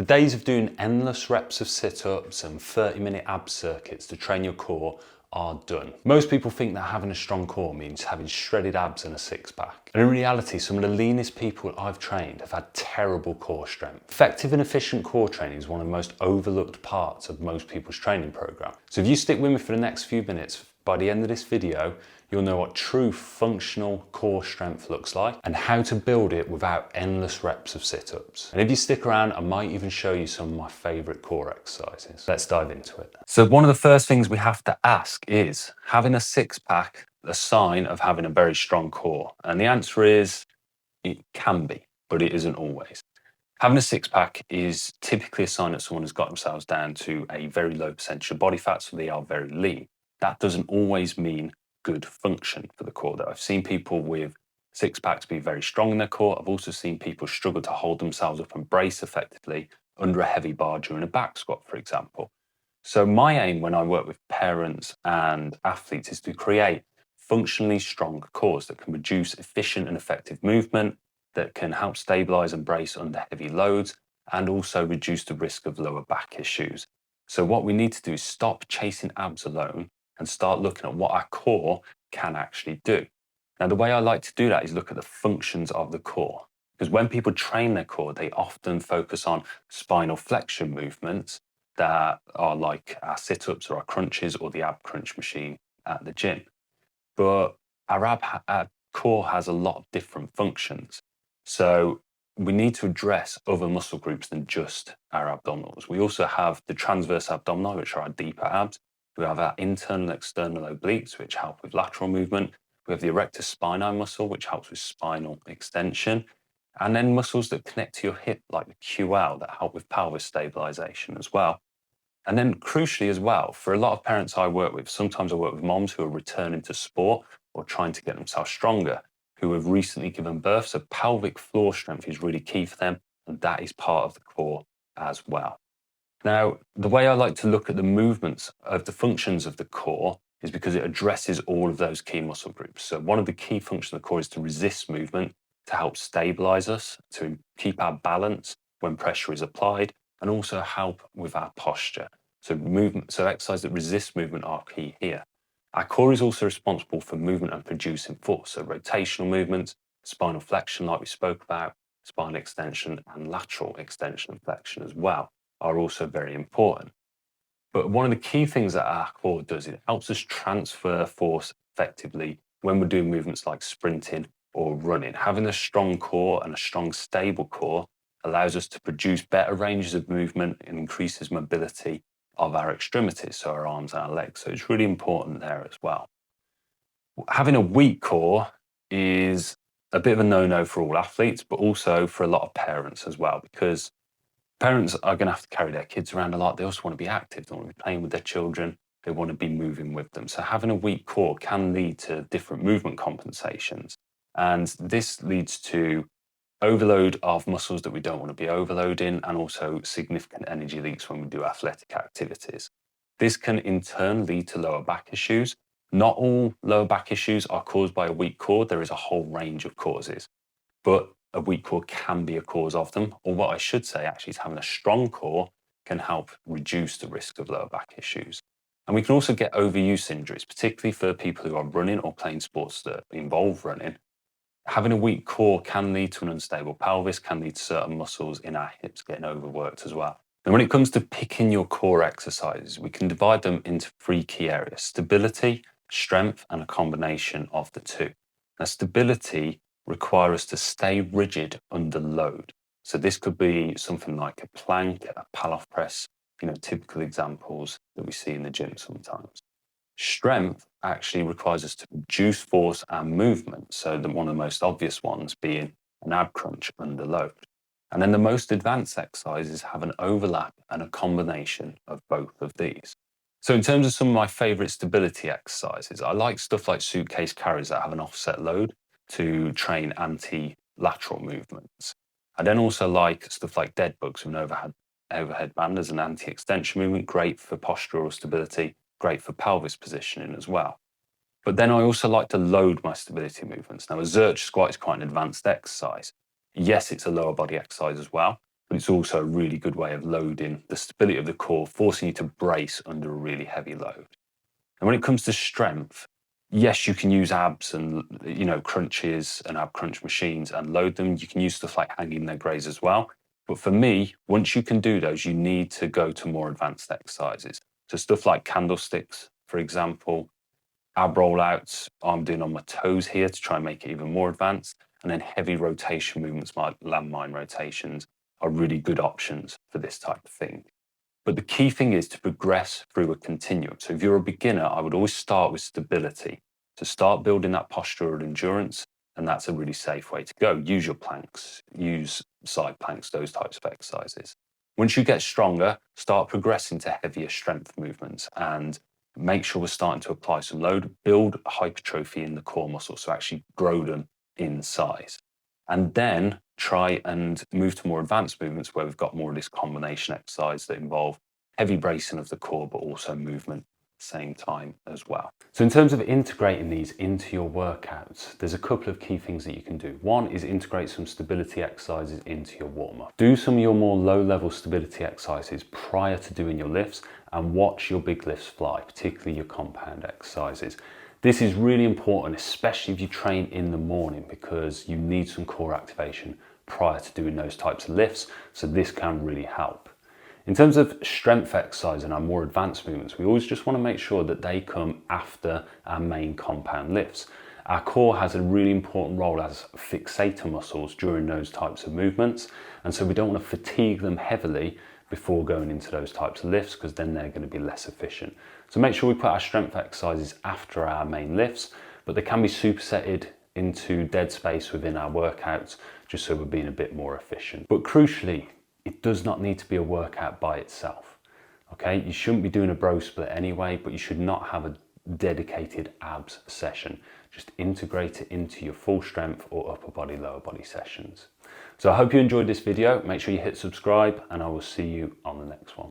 The days of doing endless reps of sit-ups and 30-minute ab circuits to train your core are done. Most people think that having a strong core means having shredded abs and a six-pack. And in reality, some of the leanest people I've trained have had terrible core strength. Effective and efficient core training is one of the most overlooked parts of most people's training program. So if you stick with me for the next few minutes, by the end of this video, you'll know what true functional core strength looks like and how to build it without endless reps of sit-ups. And if you stick around, I might even show you some of my favorite core exercises. Let's dive into it. So one of the first things we have to ask is, having a six-pack a sign of having a very strong core? And the answer is, it can be, but it isn't always. Having a six-pack is typically a sign that someone has got themselves down to a very low percentage of body fat, so they are very lean. That doesn't always mean good function for the core, though. I've seen people with six-packs be very strong in their core. I've also seen people struggle to hold themselves up and brace effectively under a heavy bar during a back squat, for example. So my aim when I work with parents and athletes is to create functionally strong cores that can produce efficient and effective movement, that can help stabilize and brace under heavy loads, and also reduce the risk of lower back issues. So what we need to do is stop chasing abs alone and start looking at what our core can actually do. Now, the way I like to do that is look at the functions of the core. Because when people train their core, they often focus on spinal flexion movements that are like our sit-ups or our crunches or the ab crunch machine at the gym. But our core has a lot of different functions. So we need to address other muscle groups than just our abdominals. We also have the transverse abdominal, which are our deeper abs. We have our internal and external obliques, which help with lateral movement. We have the erector spinae muscle, which helps with spinal extension. And then muscles that connect to your hip, like the QL, that help with pelvis stabilization as well. And then crucially as well, for a lot of parents I work with, sometimes I work with moms who are returning to sport or trying to get themselves stronger, who have recently given birth. So pelvic floor strength is really key for them, and that is part of the core as well. Now, the way I like to look at the movements of the functions of the core is because it addresses all of those key muscle groups. So one of the key functions of the core is to resist movement, to help stabilize us, to keep our balance when pressure is applied, and also help with our posture. So exercises that resist movement are key here. Our core is also responsible for movement and producing force. So rotational movements, spinal flexion like we spoke about, spinal extension and lateral extension and flexion as well are also very important. But one of the key things that our core does, it helps us transfer force effectively when we're doing movements like sprinting or running. Having a strong core and a strong, stable core allows us to produce better ranges of movement and increases mobility of our extremities, so our arms and our legs. So it's really important there as well. Having a weak core is a bit of a no-no for all athletes, but also for a lot of parents as well, because parents are going to have to carry their kids around a lot. They also want to be active. They want to be playing with their children. They want to be moving with them. So having a weak core can lead to different movement compensations. And this leads to overload of muscles that we don't want to be overloading, and also significant energy leaks when we do athletic activities. This can in turn lead to lower back issues. Not all lower back issues are caused by a weak core. There is a whole range of causes, but a weak core can be a cause of them. Or what I should say actually is having a strong core can help reduce the risk of lower back issues. And we can also get overuse injuries, particularly for people who are running or playing sports that involve running. Having a weak core can lead to an unstable pelvis, can lead to certain muscles in our hips getting overworked as well. And when it comes to picking your core exercises, we can divide them into three key areas: stability, strength, and a combination of the two. Now, stability requires us to stay rigid under load. So this could be something like a plank, a Pallof press, typical examples that we see in the gym sometimes. Strength actually requires us to produce force and movement. So one of the most obvious ones being an ab crunch under load. And then the most advanced exercises have an overlap and a combination of both of these. So in terms of some of my favorite stability exercises, I like stuff like suitcase carries that have an offset load to train anti-lateral movements. I then also like stuff like dead bugs with an overhead band as an anti-extension movement, great for postural stability, great for pelvis positioning as well. But then I also like to load my stability movements. Now, a Zerch squat is quite an advanced exercise. Yes, it's a lower body exercise as well, but it's also a really good way of loading the stability of the core, forcing you to brace under a really heavy load. And when it comes to strength, yes, you can use abs and crunches and ab crunch machines and load them. You can use stuff like hanging leg raise as well. But for me, once you can do those, you need to go to more advanced exercises. So stuff like candlesticks, for example, ab rollouts, I'm doing on my toes here to try and make it even more advanced. And then heavy rotation movements like landmine rotations are really good options for this type of thing. But the key thing is to progress through a continuum. So if you're a beginner, I would always start with stability. To start building that postural endurance, and that's a really safe way to go. Use your planks, use side planks, those types of exercises. Once you get stronger, start progressing to heavier strength movements and make sure we're starting to apply some load, build hypertrophy in the core muscle, so actually grow them in size. And then try and move to more advanced movements where we've got more of this combination exercise that involve heavy bracing of the core, but also movement at the same time as well. So in terms of integrating these into your workouts, there's a couple of key things that you can do. One is integrate some stability exercises into your warm-up. Do some of your more low-level stability exercises prior to doing your lifts and watch your big lifts fly, particularly your compound exercises. This is really important, especially if you train in the morning, because you need some core activation prior to doing those types of lifts. So this can really help. In terms of strength exercise and our more advanced movements, we always just want to make sure that they come after our main compound lifts. Our core has a really important role as fixator muscles during those types of movements. And so we don't want to fatigue them heavily before going into those types of lifts, because then they're going to be less efficient. So make sure we put our strength exercises after our main lifts, but they can be supersetted into dead space within our workouts, just so we're being a bit more efficient. But crucially, it does not need to be a workout by itself. Okay, you shouldn't be doing a bro split anyway, but you should not have a dedicated abs session. Just integrate it into your full strength or upper body, lower body sessions. So I hope you enjoyed this video. Make sure you hit subscribe, and I will see you on the next one.